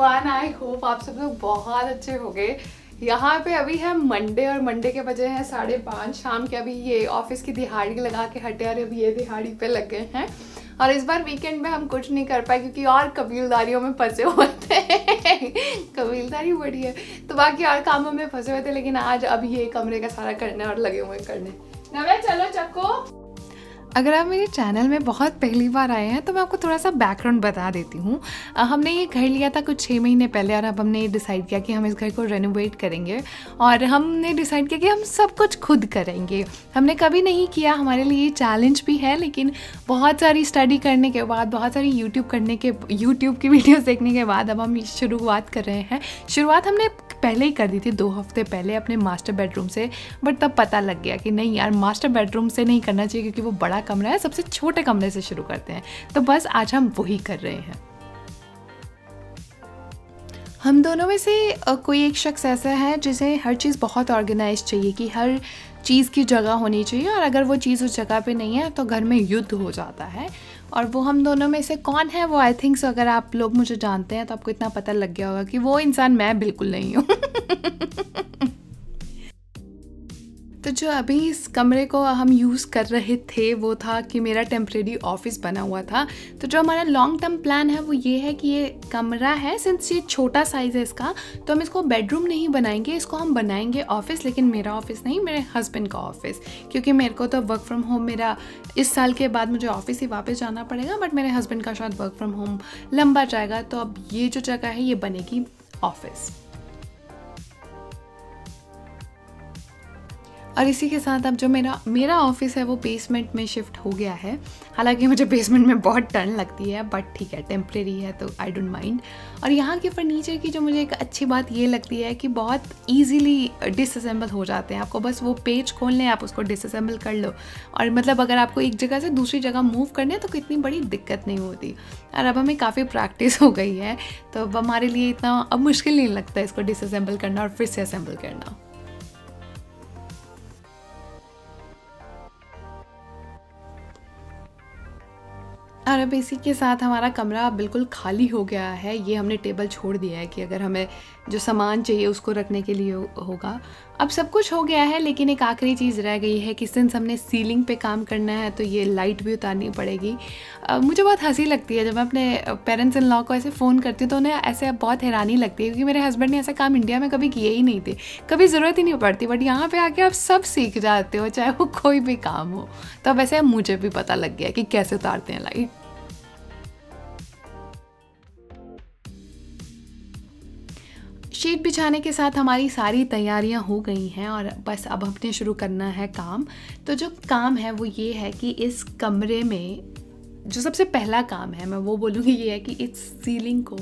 Everyone, I hope आप सब लोग बहुत अच्छे हो गए। यहाँ पे अभी है मंडे और मंडे के बजे हैं 5:30 शाम के। अभी ये ऑफिस की दिहाड़ी लगा के हटे और अभी ये दिहाड़ी पे लगे हैं। और इस बार वीकेंड में हम कुछ नहीं कर पाए क्योंकि और कबीलदारियों में फंसे हुए थे। कबीलदारी बड़ी है तो बाकी और कामों में फंसे हुए थे, लेकिन आज अभी ये कमरे का सारा करने और लगे हुए करने। नवे चलो चक्को। अगर आप मेरे चैनल में बहुत पहली बार आए हैं तो मैं आपको थोड़ा सा बैकग्राउंड बता देती हूँ। हमने ये घर लिया था कुछ 6 महीने पहले और अब हमने डिसाइड किया कि हम इस घर को रेनोवेट करेंगे और हमने डिसाइड किया कि हम सब कुछ खुद करेंगे। हमने कभी नहीं किया, हमारे लिए ये चैलेंज भी है, लेकिन बहुत सारी स्टडी करने के बाद, बहुत सारी यूट्यूब की वीडियोज़ देखने के बाद अब हम शुरुआत कर रहे हैं। शुरुआत हमने पहले ही कर दी थी 2 हफ्ते पहले अपने मास्टर बेडरूम से, बट तब पता लग गया कि नहीं यार, मास्टर बेडरूम से नहीं करना चाहिए क्योंकि वो बड़ा कमरा है, सबसे छोटे कमरे से शुरू करते हैं। तो बस आज हम वही कर रहे हैं। हम दोनों में से कोई एक शख्स ऐसा है जिसे हर चीज़ बहुत ऑर्गेनाइज चाहिए कि हर चीज़ की जगह होनी चाहिए, और अगर वो चीज़ उस जगह पे नहीं है तो घर में युद्ध हो जाता है। और वो हम दोनों में से कौन है वो आई थिंक सो, अगर आप लोग मुझे जानते हैं तो आपको इतना पता लग गया होगा कि वो इंसान मैं बिल्कुल नहीं हूँ। तो जो अभी इस कमरे को हम यूज़ कर रहे थे वो था कि मेरा टेम्प्रेरी ऑफिस बना हुआ था। तो जो हमारा लॉन्ग टर्म प्लान है वो ये है कि ये कमरा है, सिंस ये छोटा साइज़ है इसका, तो हम इसको बेडरूम नहीं बनाएंगे, इसको हम बनाएंगे ऑफिस। लेकिन मेरा ऑफिस नहीं, मेरे हस्बैंड का ऑफिस, क्योंकि मेरे को तो वर्क फ्रॉम होम, मेरा इस साल के बाद मुझे ऑफिस ही वापस जाना पड़ेगा, बट मेरे हस्बैंड का शायद वर्क फ्रॉम होम लंबा जाएगा। तो अब ये जो जगह है ये बनेगी ऑफिस। और इसी के साथ अब जो मेरा ऑफिस है वो बेसमेंट में शिफ्ट हो गया है। हालांकि मुझे बेसमेंट में बहुत डर लगती है, बट ठीक है, टेम्प्रेरी है तो आई डोंट माइंड। और यहाँ के फर्नीचर की जो मुझे एक अच्छी बात ये लगती है कि बहुत इजीली डिसअसेंबल हो जाते हैं। आपको बस वो पेज खोलने, आप उसको डिसअसेंबल कर लो, और मतलब अगर आपको एक जगह से दूसरी जगह मूव करने तो इतनी बड़ी दिक्कत नहीं होती। और अब हमें काफ़ी प्रैक्टिस हो गई है तो अब हमारे लिए इतना अब मुश्किल नहीं लगता इसको डिसअसेंबल करना और फिर से असेंबल करना। और अब इसी के साथ हमारा कमरा बिल्कुल खाली हो गया है। ये हमने टेबल छोड़ दिया है कि अगर हमें जो सामान चाहिए उसको रखने के लिए होगा। अब सब कुछ हो गया है, लेकिन एक आखिरी चीज़ रह गई है कि सिंस हमने सीलिंग पे काम करना है तो ये लाइट भी उतारनी पड़ेगी। मुझे बहुत हंसी लगती है जब मैं अपने पेरेंट्स इन लॉ को ऐसे फ़ोन करती हूँ तो उन्हें ऐसे बहुत हैरानी लगती है, क्योंकि मेरे हस्बैंड ने ऐसा काम इंडिया में कभी किए ही नहीं थे, कभी ज़रूरत ही नहीं पड़ती, बट यहाँ पे आके आप सब सीख जाते हो, चाहे वो कोई भी काम हो। तो अब ऐसे मुझे भी पता लग गया कि कैसे उतारते हैं लाइट। शीट बिछाने के साथ हमारी सारी तैयारियां हो गई हैं और बस अब हमने शुरू करना है काम। तो जो काम है वो ये है कि इस कमरे में जो सबसे पहला काम है मैं वो बोलूँगी ये है कि इस सीलिंग को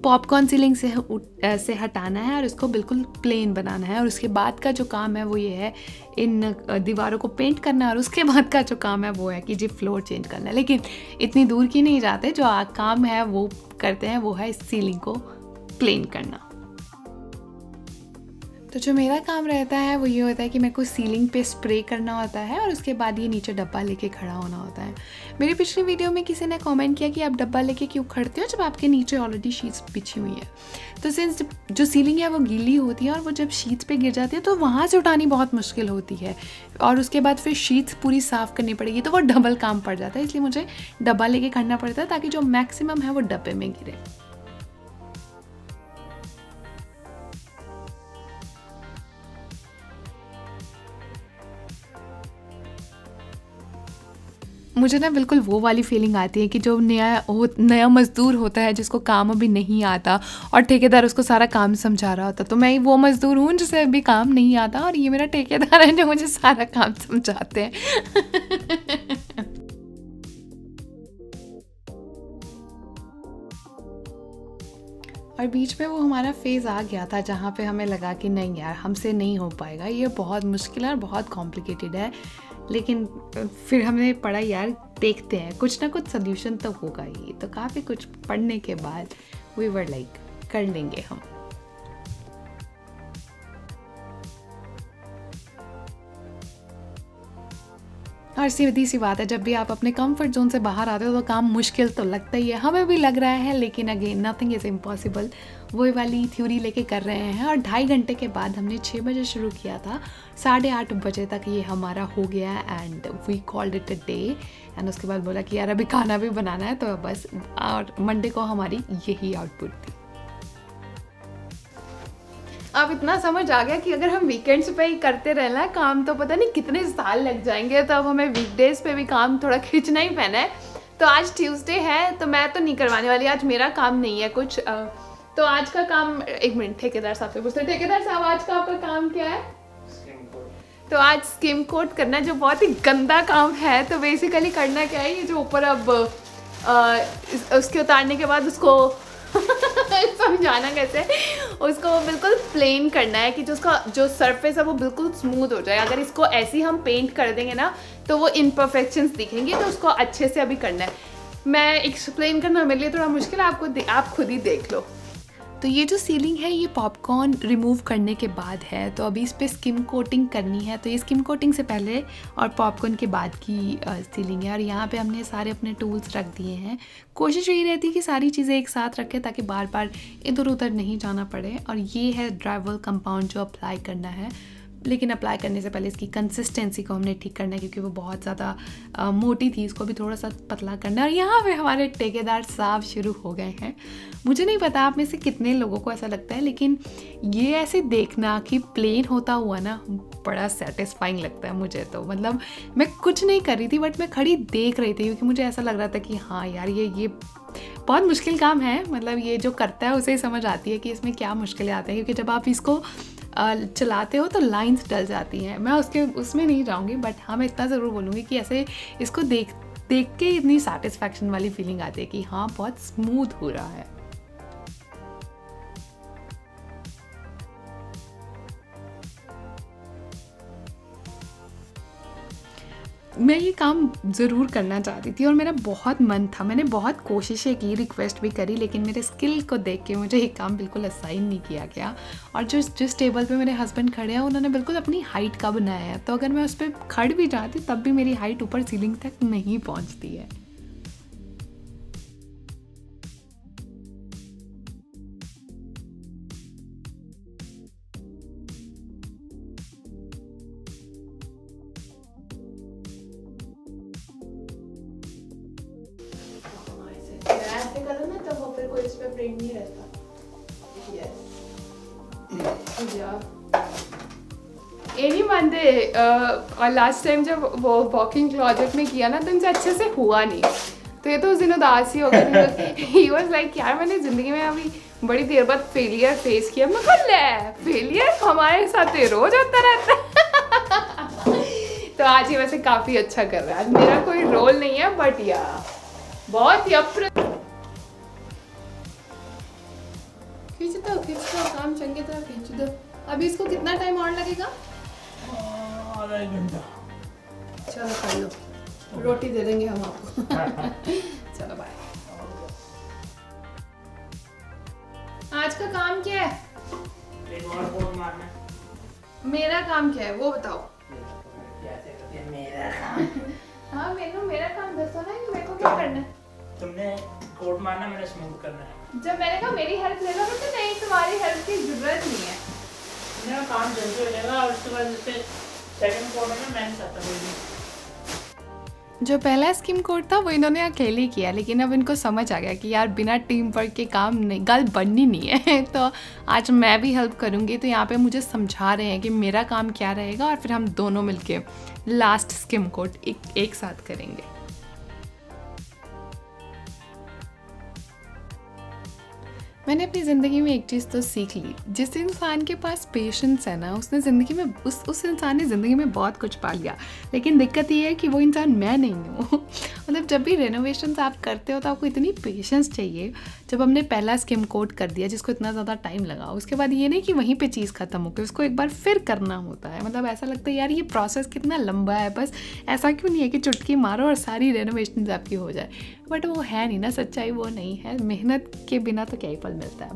पॉपकॉर्न सीलिंग से हटाना है और इसको बिल्कुल प्लेन बनाना है। और उसके बाद का जो काम है वो ये है इन दीवारों को पेंट करना है, और उसके बाद का जो काम है वो है कि जी फ्लोर चेंज करना है। लेकिन इतनी दूर की नहीं जाते, जो काम है वो करते हैं, वो है इस सीलिंग को प्लेन करना। तो जो मेरा काम रहता है वो ये होता है कि मेरे को सीलिंग पे स्प्रे करना होता है और उसके बाद ये नीचे डब्बा लेके खड़ा होना होता है। मेरी पिछली वीडियो में किसी ने कमेंट किया कि आप डब्बा लेके क्यों खड़ते हो जब आपके नीचे ऑलरेडी शीट्स बिछी हुई है। तो सिंस जो सीलिंग है वो गीली होती है और वो जब शीट्स पे गिर जाती है तो वहाँ से उठानी बहुत मुश्किल होती है, और उसके बाद फिर शीट्स पूरी साफ़ करनी पड़ेगी, तो वो डबल काम पड़ जाता है। इसलिए मुझे डब्बा लेके खड़ना पड़ता है ताकि जो मैक्सिमम है वो डब्बे में गिरे। मुझे ना बिल्कुल वो वाली फीलिंग आती है कि जो नया मज़दूर होता है जिसको काम अभी नहीं आता और ठेकेदार उसको सारा काम समझा रहा होता। तो मैं वो मज़दूर हूँ जिसे अभी काम नहीं आता और ये मेरा ठेकेदार है जो मुझे सारा काम समझाते हैं। और बीच में वो हमारा फेज़ आ गया था जहाँ पे हमें लगा कि नहीं यार, हमसे नहीं हो पाएगा, ये बहुत मुश्किल है और बहुत कॉम्प्लिकेटेड है। लेकिन फिर हमने पढ़ा यार, देखते हैं कुछ ना कुछ सल्यूशन तो होगा ही। तो काफ़ी कुछ पढ़ने के बाद वी वर लाइक कर लेंगे हम। और सीधी सी बात है, जब भी आप अपने कंफर्ट जोन से बाहर आते हो तो काम मुश्किल तो लगता ही है, हमें भी लग रहा है, लेकिन अगेन नथिंग इज़ इम्पॉसिबल। वही वाली थ्योरी लेके कर रहे हैं। और 2.5 घंटे के बाद हमने 6 बजे शुरू किया था, 8:30 बजे तक ये हमारा हो गया and we called it a day. एंड उसके बाद बोला कि यार अभी खाना भी बनाना है, तो बस। और मंडे को हमारी यही आउटपुट थी। अब इतना समझ आ गया कि अगर हम वीकेंड्स पे ही करते रहना है काम, तो पता नहीं कितने साल लग जाएंगे। तो अब हमें वीकडेज पे भी काम थोड़ा खींचना ही पैना है। तो आज ट्यूसडे है, तो मैं तो नहीं करवाने वाली, आज मेरा काम नहीं है कुछ। तो आज का काम, एक मिनट, ठेकेदार साहब से पूछते हैं। ठेकेदार साहब, आज का आपका काम क्या है? तो आज स्किम कोट करना है, जो बहुत ही गंदा काम है। तो बेसिकली करना क्या है, ये जो ऊपर अब उसके उतारने के बाद उसको समझाना कैसे, उसको बिल्कुल प्लेन करना है कि जो उसका जो सरफेस है वो बिल्कुल स्मूथ हो जाए। अगर इसको ऐसे ही हम पेंट कर देंगे ना, तो वो इम्परफेक्शंस दिखेंगे। तो उसको अच्छे से अभी करना है। मैं एक्सप्लेन करना मेरे लिए थोड़ा मुश्किल है, आप खुद ही देख लो। तो ये जो सीलिंग है, ये पॉपकॉर्न रिमूव करने के बाद है। तो अभी इस पर स्किम कोटिंग करनी है। तो ये स्किम कोटिंग से पहले और पॉपकॉर्न के बाद की सीलिंग है। और यहाँ पे हमने सारे अपने टूल्स रख दिए हैं। कोशिश यही रहती है कि सारी चीज़ें एक साथ रखें, ताकि बार बार इधर उधर नहीं जाना पड़े। और ये है ड्राइवल कंपाउंड जो अप्लाई करना है, लेकिन अप्लाई करने से पहले इसकी कंसिस्टेंसी को हमने ठीक करना है, क्योंकि वो बहुत ज़्यादा मोटी थी, इसको भी थोड़ा सा पतला करना है। और यहाँ पे हमारे ठेकेदार साहब शुरू हो गए हैं। मुझे नहीं पता आप में से कितने लोगों को ऐसा लगता है, लेकिन ये ऐसे देखना कि प्लेन होता हुआ ना, बड़ा सेटिस्फाइंग लगता है मुझे। तो मतलब मैं कुछ नहीं कर रही थी, बट मैं खड़ी देख रही थी, क्योंकि मुझे ऐसा लग रहा था कि हाँ यार, ये बहुत मुश्किल काम है। मतलब ये जो करता है उसे ही समझ आती है कि इसमें क्या मुश्किलें आती हैं, क्योंकि जब आप इसको चलाते हो तो लाइंस डल जाती हैं। मैं उसमें नहीं जाऊंगी, बट हाँ मैं इतना ज़रूर बोलूँगी कि ऐसे इसको देख के इतनी सेटिस्फैक्शन वाली फीलिंग आती है कि हाँ बहुत स्मूथ हो रहा है। मैं ये काम ज़रूर करना चाहती थी और मेरा बहुत मन था, मैंने बहुत कोशिशें की, रिक्वेस्ट भी करी, लेकिन मेरे स्किल को देख के मुझे ये काम बिल्कुल असाइन नहीं किया गया। और जिस टेबल पे मेरे हस्बैंड खड़े हैं, उन्होंने बिल्कुल अपनी हाइट का बनाया है। तो अगर मैं उस पर खड़ भी जाती, तब भी मेरी हाइट ऊपर सीलिंग तक नहीं पहुँचती है। ऐसे करो ना, तो वो फिर कोई इस पे प्रिंट नहीं रहता। ये नहीं मानते। और लास्ट टाइम जब वो वॉकिंग क्लोजेट में किया ना, तो इनसे अच्छे से हुआ नहीं। तो ये तो उस दिन उदास ही हो गया। ही वाज लाइक, यार मैंने ज़िंदगी में अभी बड़ी देर बाद फेलियर फेस किया। मैं बोला फेलियर हमारे साथ रोज होता रहता है। तो आज ये वैसे काफ़ी अच्छा कर रहा है। मेरा कोई रोल नहीं है, बट यार बहुत ही खींच दो, काम चंगे तरह खींच दो। अभी इसको कितना टाइम और लगेगा? आधा घंटा। चलो कर लो, रोटी दे देंगे हम आपको। चलो बाय। आज का काम क्या है? एक और कोड मारना। मेरा काम क्या है वो बताओ। मेरा काम। हाँ मेरा काम दसो ना, मेरे को क्या करना है? तुमने कोड मारना, मैंने स्मूथ करना है। जब मैंने कहा मेरी हेल्प ले लो, तो नहीं, तुम्हारी हेल्प की जरूरत नहीं है। मेरा काम जल्दी हो जाएगा और उसके बाद जैसे सेकंड कोड में मैं चाहता हूँ। जो पहला स्किम कोड था वो इन्होंने अकेले किया, लेकिन अब इनको समझ आ गया कि यार बिना टीम वर्क के काम नहीं, गल बननी नहीं है। तो आज मैं भी हेल्प करूँगी। तो यहाँ पे मुझे समझा रहे हैं कि मेरा काम क्या रहेगा, और फिर हम दोनों मिलके लास्ट स्किम कोड एक साथ करेंगे। मैंने अपनी ज़िंदगी में एक चीज़ तो सीख ली, जिस इंसान के पास पेशेंस है ना, उसने ज़िंदगी में उस इंसान ने ज़िंदगी में बहुत कुछ पा लिया। लेकिन दिक्कत ये है कि वो इंसान मैं नहीं हूँ। मतलब जब भी रेनोवेशंस आप करते हो तो आपको इतनी पेशेंस चाहिए। जब हमने पहला स्किम कोट कर दिया, जिसको इतना ज़्यादा टाइम लगा, उसके बाद ये नहीं कि वहीं पर चीज़ ख़त्म हो गई, उसको एक बार फिर करना होता है। मतलब ऐसा लगता है यार ये प्रोसेस कितना लंबा है, बस ऐसा क्यों नहीं है कि चुटकी मारो और सारी रेनोवेशन आपकी हो जाए। बट वो है नहीं ना, सच्चाई वो नहीं है। मेहनत के बिना तो क्या ही फल मिलता है।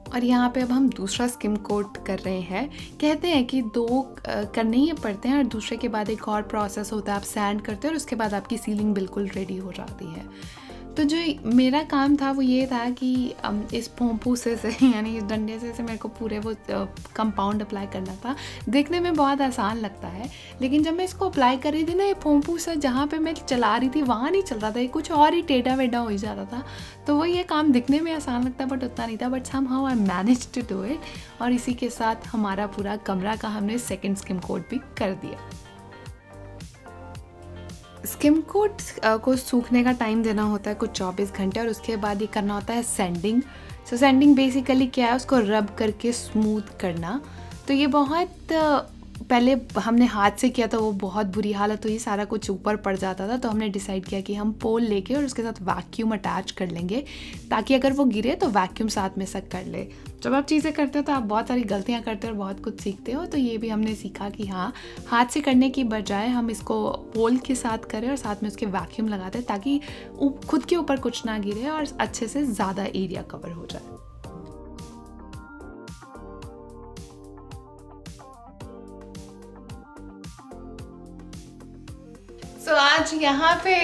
और यहाँ पे अब हम दूसरा स्किम कोट कर रहे हैं। कहते हैं कि 2 करने ही पड़ते हैं और दूसरे के बाद एक और प्रोसेस होता है, आप सैंड करते हो और उसके बाद आपकी सीलिंग बिल्कुल रेडी हो जाती है। तो जो मेरा काम था वो ये था कि इस पोंपू से यानी इस डंडे से मेरे को पूरे वो कंपाउंड अप्लाई करना था। देखने में बहुत आसान लगता है, लेकिन जब मैं इसको अप्लाई कर रही थी ना, ये पोंपू से जहाँ पे मैं चला रही थी वहाँ नहीं चल रहा था, ये कुछ और ही टेढ़ा वेढ़ा हो ही जाता था। तो वो ये काम दिखने में आसान लगता है बट उतना नहीं था, but somehow I managed to do it. और इसी के साथ हमारा पूरा कमरा का हमने सेकेंड स्किम कोट भी कर दिया। स्किम कोट को सूखने का टाइम देना होता है कुछ 24 घंटे, और उसके बाद ये करना होता है सैंडिंग। सो सैंडिंग बेसिकली क्या है, उसको रब करके स्मूथ करना। तो ये बहुत पहले हमने हाथ से किया था, वो बहुत बुरी हालत हुई, सारा कुछ ऊपर पड़ जाता था। तो हमने डिसाइड किया कि हम पोल लेके और उसके साथ वैक्यूम अटैच कर लेंगे, ताकि अगर वो गिरे तो वैक्यूम साथ में सक कर ले। जब आप चीज़ें करते हो तो आप बहुत सारी गलतियां करते हो और बहुत कुछ सीखते हो। तो ये भी हमने सीखा कि हाँ, हाथ से करने की बजाय हम इसको पोल के साथ करें और साथ में उसके वैक्यूम लगाते हैं, ताकि खुद के ऊपर कुछ ना गिरे और अच्छे से ज़्यादा एरिया कवर हो जाए। तो आज यहाँ पे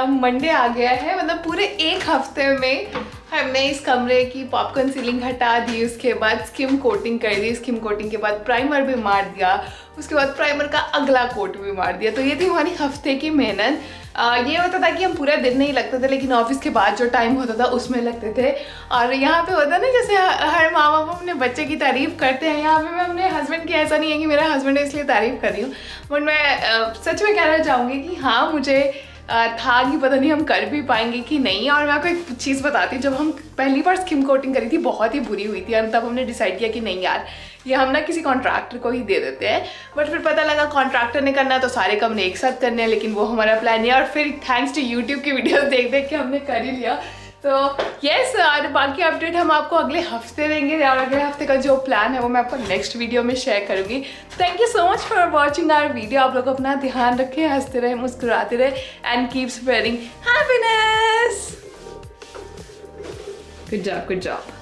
मंडे आ गया है, मतलब पूरे 1 हफ्ते में हमने इस कमरे की पॉपकॉर्न सीलिंग हटा दी, उसके बाद स्किम कोटिंग कर दी, स्किम कोटिंग के बाद प्राइमर भी मार दिया, उसके बाद प्राइमर का अगला कोट भी मार दिया। तो ये थी हमारी हफ्ते की मेहनत। ये होता था कि हम पूरा दिन नहीं लगते थे, लेकिन ऑफिस के बाद जो टाइम होता था उसमें लगते थे। और यहाँ पे होता ना, जैसे हर माँ बाप अपने बच्चे की तारीफ करते हैं, यहाँ पे मैं अपने हस्बैंड की, ऐसा नहीं है कि मेरा हस्बैंड है इसलिए तारीफ कर रही हूँ, बट मैं सच में कहना चाहूँगी कि हाँ, मुझे था कि पता नहीं हम कर भी पाएंगे कि नहीं। और मैं आपको एक चीज़ बताती हूँ, जब हम पहली बार स्किम कोटिंग करी थी बहुत ही बुरी हुई थी, और तब हमने डिसाइड किया कि नहीं यार, ये हम ना किसी कॉन्ट्रैक्टर को ही दे देते हैं। बट फिर पता लगा कॉन्ट्रैक्टर ने करना है तो सारे कमरे एक साथ करने हैं, लेकिन वो हमारा प्लान नहीं है। और फिर थैंक्स टू यूट्यूब की वीडियोस देख देख के हमने कर ही लिया। तो यस, और बाकी अपडेट हम आपको अगले हफ्ते देंगे, और अगले हफ्ते का जो प्लान है वो मैं आपको नेक्स्ट वीडियो में शेयर करूंगी। Thank you so much for watching our video. आप लोग अपना ध्यान रखें, हंसते रहे, मुस्कुराते रहे, and keep spreading happiness. Good job, good job.